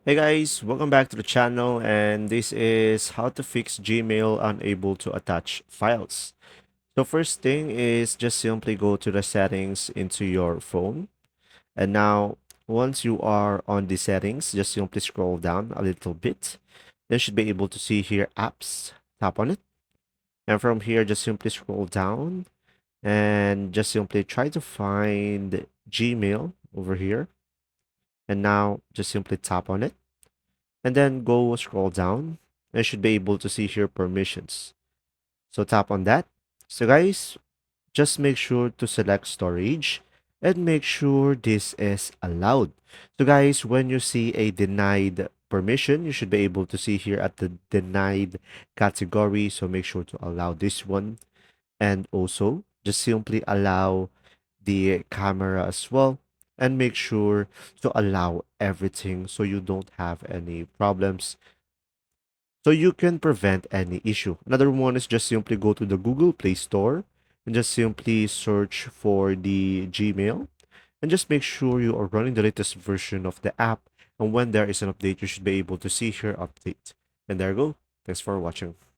Hey guys, welcome back to the channel, and this is how to fix Gmail unable to attach files. So first thing is just simply go to the settings into your phone. And now once you are on the settings, just simply scroll down a little bit. Then you should be able to see here apps. Tap on it. And from here just simply scroll down and just simply try to find Gmail over here. And now just simply tap on it. And then go scroll down and you should be able to see here permissions. So tap on that. So guys, just make sure to select storage and make sure this is allowed. So guys, when you see a denied permission, you should be able to see here at the denied category. So make sure to allow this one, and also just simply allow the camera as well, and make sure to allow everything so you don't have any problems, so you can prevent any issue. Another one is just simply go to the Google Play Store and just simply search for the Gmail, and just make sure you are running the latest version of the app. And when there is an update, you should be able to see here update. And there you go. Thanks for watching.